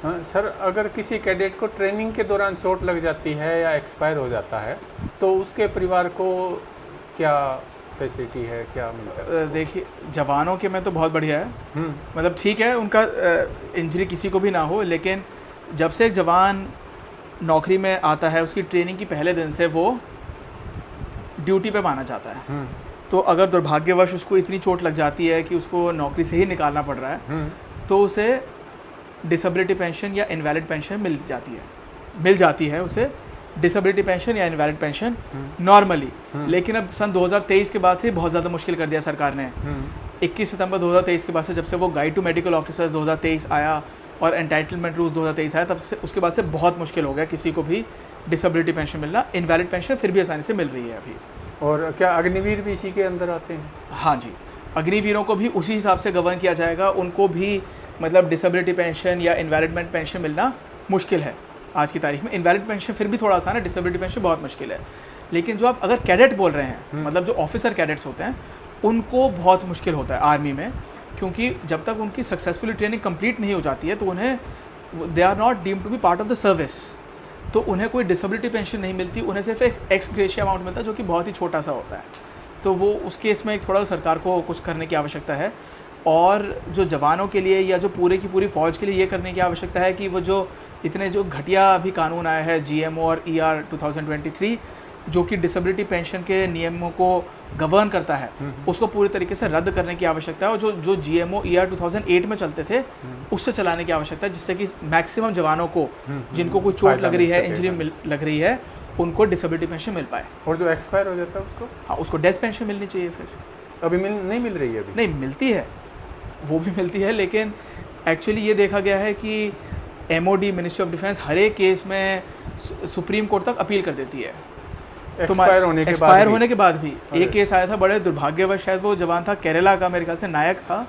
हाँ सर, अगर किसी कैडेट को ट्रेनिंग के दौरान चोट लग जाती है या एक्सपायर हो जाता है तो उसके परिवार को क्या फैसिलिटी है, क्या मिलता है? देखिए, जवानों के में तो बहुत बढ़िया है। मतलब ठीक है, उनका इंजरी किसी को भी ना हो, लेकिन जब से एक जवान नौकरी में आता है उसकी ट्रेनिंग की पहले दिन से वो ड्यूटी पे माना जाता है। तो अगर दुर्भाग्यवश उसको इतनी चोट लग जाती है कि उसको नौकरी से ही निकालना पड़ रहा है तो उसे डिसेबिलिटी पेंशन या इनवैलिड पेंशन मिल जाती है उसे डिसेबिलिटी पेंशन या इनवैलिड पेंशन नॉर्मली। लेकिन अब सन 2023 के बाद से बहुत ज़्यादा मुश्किल कर दिया सरकार ने। 21 सितंबर 2023 के बाद से, जब से वो गाइड टू मेडिकल ऑफिसर्स 2023 आया और एंटाइटलमेंट रूल्स 2023 आया, तब से उसके बाद से बहुत मुश्किल हो गया किसी को भी डिसेबिलिटी पेंशन मिलना। इनवैलिड पेंशन फिर भी आसानी से मिल रही है अभी। और क्या अग्निवीर भी इसी के अंदर आते हैं? हाँ जी, अग्निवीरों को भी उसी हिसाब से गवर्न किया जाएगा। उनको भी मतलब डिसेबिलिटी पेंशन या इनवैलिडमेंट पेंशन मिलना मुश्किल है आज की तारीख में। इनवैलिड पेंशन फिर भी थोड़ा आसान है, डिसेबिलिटी पेंशन बहुत मुश्किल है। लेकिन जो आप अगर कैडेट बोल रहे हैं, मतलब जो ऑफिसर कैडेट्स होते हैं, उनको बहुत मुश्किल होता है आर्मी में, क्योंकि जब तक उनकी सक्सेसफुली ट्रेनिंग कंप्लीट नहीं हो जाती है तो उन्हें they are not deemed to be part of the service, तो उन्हें कोई डिसेबिलिटी पेंशन नहीं मिलती। उन्हें सिर्फ एक एक्स ग्रेशिया अमाउंट मिलता है जो कि बहुत ही छोटा सा होता है। तो वो उस केस में थोड़ा सरकार को कुछ करने की आवश्यकता है। और जो जवानों के लिए या जो पूरे की पूरी फ़ौज के लिए ये करने की आवश्यकता है कि वो जो इतने जो घटिया अभी कानून आया है GMO और ER 2023, जो कि डिसेबिलिटी पेंशन के नियमों को गवर्न करता है, उसको पूरी तरीके से रद्द करने की आवश्यकता है। और जो GMO ER 2008 में चलते थे उससे चलाने की आवश्यकता है, जिससे कि मैक्सिमम जवानों को जिनको कोई चोट लग रही है, इंजरी लग रही है, उनको डिसेबिलिटी पेंशन मिल पाए। और जो एक्सपायर हो जाता है उसको? हाँ, उसको डेथ पेंशन मिलनी चाहिए। फिर अभी नहीं मिल रही है? अभी नहीं मिलती है, वो भी मिलती है, लेकिन एक्चुअली ये देखा गया है कि MOD मिनिस्ट्री ऑफ डिफेंस हर एक केस में सुप्रीम कोर्ट तक अपील कर देती है। एक्सपायर होने के बाद भी एक केस आया था, बड़े दुर्भाग्यवश, शायद वो जवान था केरला का, मेरे ख्याल से नायक था,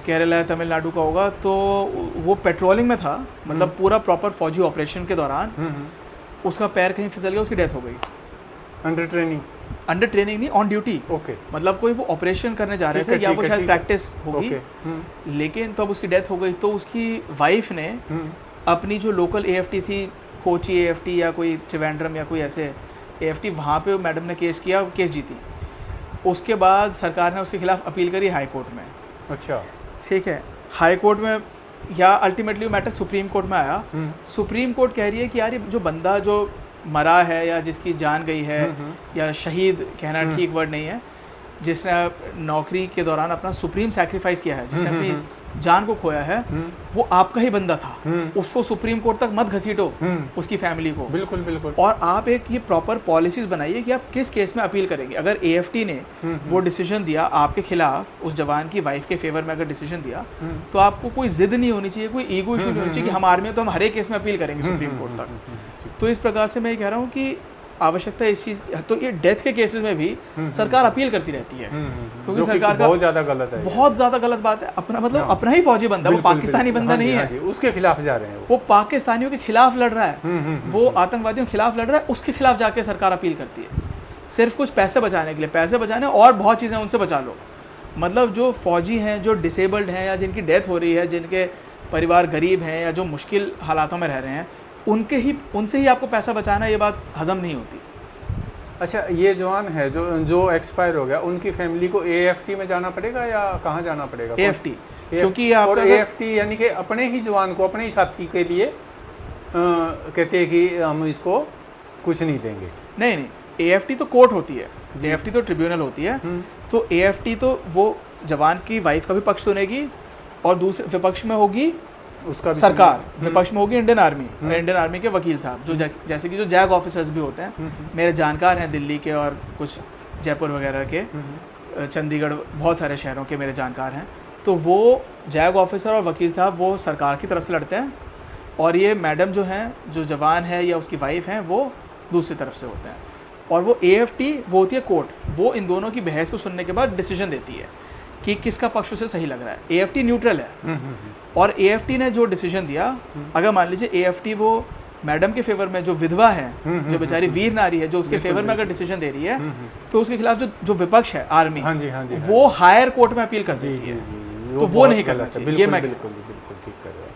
केरला तमिलनाडु का होगा। तो वो पेट्रोलिंग में था, मतलब पूरा प्रॉपर फौजी ऑपरेशन के दौरान उसका पैर कहीं फिसल गया, उसकी डेथ हो गई। अंडर ट्रेनिंग नहीं, ऑन ड्यूटी। ओके, मतलब कोई वो ऑपरेशन करने जा रहे थे या वो शायद प्रैक्टिस होगी, लेकिन तब उसकी डेथ हो गई। तो उसकी वाइफ ने अपनी जो लोकल AFT थी, कोची AFT या कोई त्रिवेंद्रम या कोई ऐसे AFT, वहाँ पे मैडम ने केस किया, केस जीती। उसके बाद सरकार ने उसके खिलाफ अपील करी हाई कोर्ट में। अच्छा, ठीक है, हाई कोर्ट में या अल्टीमेटली मैटर सुप्रीम कोर्ट में आया। सुप्रीम कोर्ट कह रही है कि यार ये जो बंदा जो मरा है या जिसकी जान गई है, या शहीद कहना ठीक वर्ड नहीं है, जिसने नौकरी के दौरान अपना सुप्रीम सैक्रिफाइस किया है, जिसने अपनी जान को खोया है, वो आपका ही बंदा था, उसको सुप्रीम कोर्ट तक मत घसीटो, उसकी फैमिली को। बिल्कुल बिल्कुल। और आप एक ये प्रॉपर पॉलिसीज बनाइए कि आप किस केस में अपील करेंगे। अगर AFT ने वो डिसीजन दिया आपके खिलाफ, उस जवान की वाइफ के फेवर में अगर डिसीजन दिया, तो आपको कोई जिद नहीं होनी चाहिए, कोई ईगो इशू नहीं होनी चाहिए कि हम आर्मी में तो हम हर एक केस में अपील करेंगे सुप्रीम कोर्ट तक। तो इस प्रकार से मैं ये कह रहा हूँ कि आवश्यकता है इस चीज़। तो ये डेथ के केसेस में भी सरकार अपील करती रहती है, क्योंकि सरकार का बहुत ज़्यादा गलत है, बहुत ज़्यादा गलत बात है। अपना मतलब अपना ही फौजी बंदा, वो पाकिस्तानी बंदा नहीं है, उसके खिलाफ जा रहे हैं, वो पाकिस्तानियों के खिलाफ लड़ रहा है, वो आतंकवादियों के खिलाफ लड़ रहा है, उसके खिलाफ जाके सरकार अपील करती है सिर्फ कुछ पैसे बचाने के लिए। पैसे बचाने और बहुत चीज़ें उनसे बचा लो। मतलब जो फौजी हैं, जो डिसेबल्ड हैं या जिनकी डेथ हो रही है, जिनके परिवार गरीब हैं या जो मुश्किल हालातों में रह रहे हैं, उनसे ही आपको पैसा बचाना, ये बात हजम नहीं होती। अच्छा, ये जवान है जो एक्सपायर हो गया, उनकी फैमिली को AFT में जाना पड़ेगा या कहाँ जाना पड़ेगा? AFT, क्योंकि और AFT यानी कि अपने ही जवान को, अपने ही साथी के लिए कहते हैं कि हम इसको कुछ नहीं देंगे। नहीं, AFT तो कोर्ट होती है, AFT तो ट्रिब्यूनल होती है। तो AFT तो वो जवान की वाइफ का भी पक्ष सुनेगी, और दूसरे विपक्ष में होगी उसका सरकार, विपक्ष में होगी इंडियन आर्मी के वकील साहब, जो जैसे कि जो जैग ऑफिसर्स भी होते हैं, मेरे जानकार हैं दिल्ली के और कुछ जयपुर वगैरह के, चंडीगढ़, बहुत सारे शहरों के मेरे जानकार हैं। तो वो जैग ऑफिसर और वकील साहब वो सरकार की तरफ से लड़ते हैं, और ये मैडम जो हैं, जो जवान है या उसकी वाइफ हैं, वो दूसरी तरफ से होते हैं। और वो AFT वो होती है कोर्ट, वो इन दोनों की बहस को सुनने के बाद डिसीजन देती है कि किसका पक्ष उसे सही लग रहा है। AFT न्यूट्रल है, और AFT ने जो डिसीजन दिया, अगर मान लीजिए AFT वो मैडम के फेवर में, जो विधवा है, जो बेचारी वीर नारी है, जो उसके फेवर में अगर डिसीजन दे रही है, तो उसके खिलाफ जो विपक्ष है आर्मी, वो हायर कोर्ट में अपील कर देती है। तो वो नहीं करना चाहिए। ये मैं बिल्कुल ठीक कर रहा हूँ।